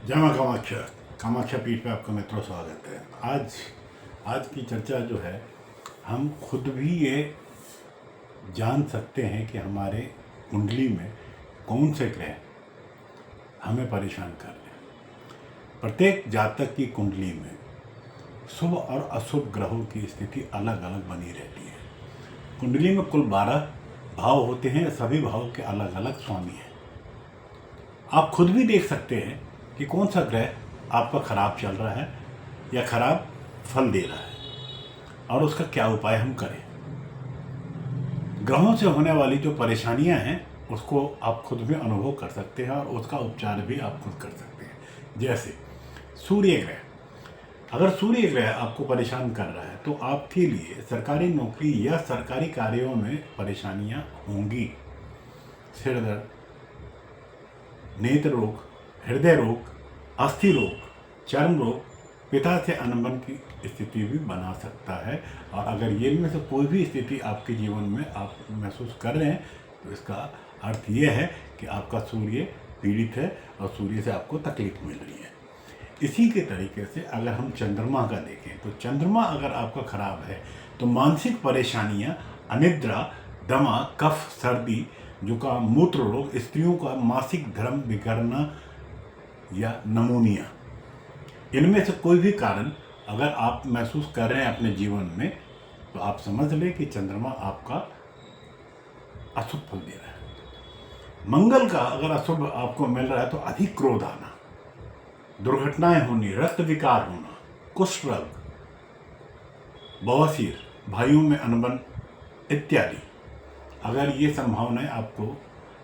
जय मां कामाख्या। कामाख्या पीठ पे आपका मित्रों स्वागत है। आज की चर्चा जो है, हम खुद भी ये जान सकते हैं कि हमारे कुंडली में कौन से ग्रह हमें परेशान कर रहे हैं। प्रत्येक जातक की कुंडली में शुभ और अशुभ ग्रहों की स्थिति अलग अलग बनी रहती है। कुंडली में कुल 12 भाव होते हैं, सभी भावों के अलग अलग स्वामी हैं। आप खुद भी देख सकते हैं कि कौन सा ग्रह आपका खराब चल रहा है या खराब फल दे रहा है और उसका क्या उपाय हम करें। ग्रहों से होने वाली जो परेशानियां हैं उसको आप खुद भी अनुभव कर सकते हैं और उसका उपचार भी आप खुद कर सकते हैं। जैसे सूर्य ग्रह, अगर सूर्य ग्रह आपको परेशान कर रहा है तो आपके लिए सरकारी नौकरी या सरकारी कार्यों में परेशानियां होंगी। सिर दर्द, नेत्र रोग, हृदय रोग, अस्थि रोग, चर्म रोग, पिता से अनबन की स्थिति भी बना सकता है। और अगर ये में से कोई भी स्थिति आपके जीवन में आप महसूस कर रहे हैं तो इसका अर्थ ये है कि आपका सूर्य पीड़ित है और सूर्य से आपको तकलीफ मिल रही है। इसी के तरीके से अगर हम चंद्रमा का देखें तो चंद्रमा अगर आपका खराब है तो मानसिक परेशानियां, अनिद्रा, दमा, कफ, सर्दी, जुकाम, मूत्र रोग, स्त्रियों का मासिक धर्म बिगड़ना या नमूनिया, इनमें से कोई भी कारण अगर आप महसूस कर रहे हैं अपने जीवन में तो आप समझ लें कि चंद्रमा आपका अशुभ फल दे रहा है। मंगल का अगर अशुभ आपको मिल रहा है तो अधिक क्रोध आना, दुर्घटनाएं होनी, रक्त विकार होना, कुष्ठ रोग, बवासीर, भाइयों में अनबन इत्यादि, अगर ये संभावनाएं आपको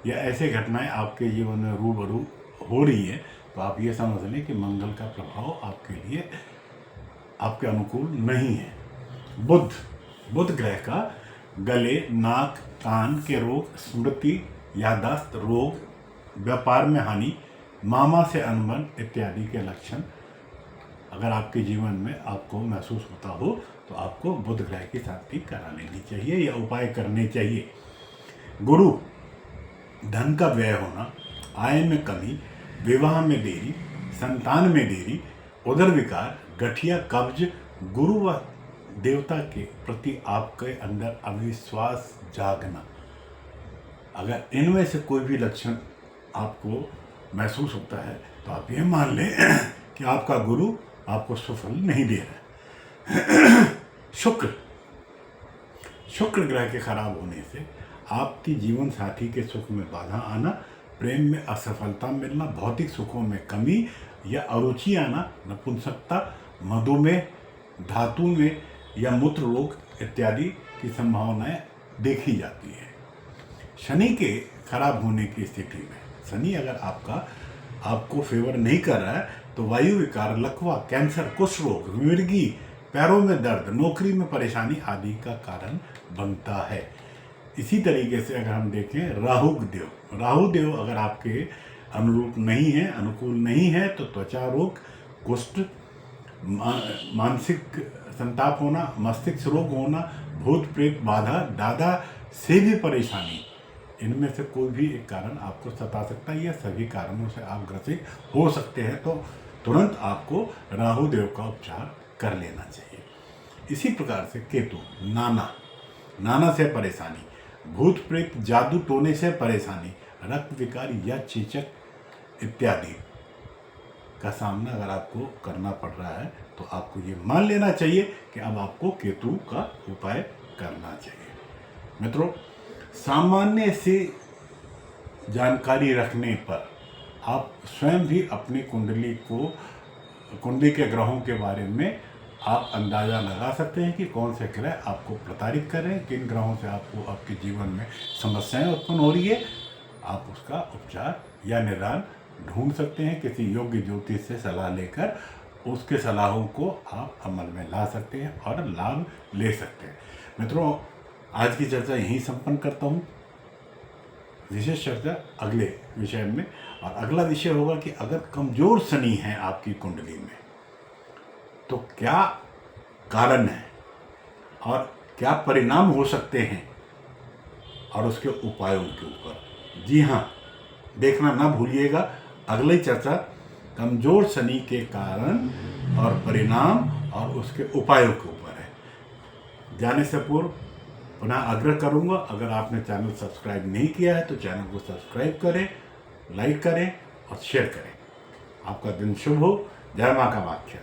या ऐसे घटनाएं आपके जीवन में रूबरू हो रही है तो आप ये समझ लें कि मंगल का प्रभाव आपके लिए आपके अनुकूल नहीं है। बुध ग्रह का गले, नाक, कान के रोग, स्मृति, याददाश्त रोग, व्यापार में हानि, मामा से अनबन इत्यादि के लक्षण अगर आपके जीवन में आपको महसूस होता हो तो आपको बुध ग्रह की शांति करा लेनी चाहिए या उपाय करने चाहिए। गुरु, धन का व्यय होना, आय में कमी, विवाह में देरी, संतान में देरी, उदर विकार, गठिया, कब्ज, गुरु व देवता के प्रति आपके अंदर अविश्वास जागना, अगर इनमें से कोई भी लक्षण आपको महसूस होता है तो आप ये मान लें कि आपका गुरु आपको सुफल नहीं दे रहा है। शुक्र ग्रह के खराब होने से आपकी जीवन साथी के सुख में बाधा आना, प्रेम में असफलता मिलना, भौतिक सुखों में कमी या अरुचि आना, नपुंसकता, मधुमेह, धातु में या मूत्र रोग इत्यादि की संभावनाएं देखी जाती है। शनि के खराब होने की स्थिति में, शनि अगर आपको फेवर नहीं कर रहा है तो वायु विकार, लकवा, कैंसर, कुष्ठ रोग, मिर्गी, पैरों में दर्द, नौकरी में परेशानी आदि का कारण बनता है। इसी तरीके से अगर हम देखें राहु देव अगर आपके अनुरूप नहीं है, अनुकूल नहीं है तो त्वचा रोग, कुष्ठ, मानसिक संताप होना, मस्तिष्क रोग होना, भूत प्रेत बाधा, दादा से भी परेशानी, इनमें से कोई भी एक कारण आपको सता सकता है या सभी कारणों से आप ग्रसित हो सकते हैं तो तुरंत आपको राहु देव का उपचार कर लेना चाहिए। इसी प्रकार से केतु, नाना से परेशानी, भूत प्रेत, जादू टोने से परेशानी, रक्त विकार या चेचक इत्यादि का सामना अगर आपको करना पड़ रहा है तो आपको ये मान लेना चाहिए कि अब आपको केतु का उपाय करना चाहिए। मित्रों, सामान्य से जानकारी रखने पर आप स्वयं भी अपनी कुंडली के ग्रहों के बारे में आप अंदाज़ा लगा सकते हैं कि कौन से ग्रह आपको प्रताड़ित कर रहे हैं, किन ग्रहों से आपको आपके जीवन में समस्याएं उत्पन्न हो रही है। आप उसका उपचार या निदान ढूंढ सकते हैं, किसी योग्य ज्योतिष से सलाह लेकर उसके सलाहों को आप अमल में ला सकते हैं और लाभ ले सकते हैं। मित्रों, आज की चर्चा यहीं संपन्न करता हूँ। विशेष चर्चा अगले विषय में, और अगला विषय होगा कि अगर कमजोर शनि है आपकी कुंडली में तो क्या कारण है और क्या परिणाम हो सकते हैं और उसके उपायों के ऊपर। जी हाँ, देखना ना भूलिएगा अगली चर्चा कमजोर शनि के कारण और परिणाम और उसके उपायों के ऊपर है। जाने से पूर्व पुनः आग्रह करूंगा, अगर आपने चैनल सब्सक्राइब नहीं किया है तो चैनल को सब्सक्राइब करें, लाइक करें और शेयर करें। आपका दिन शुभ हो। जय मां कामाख्या।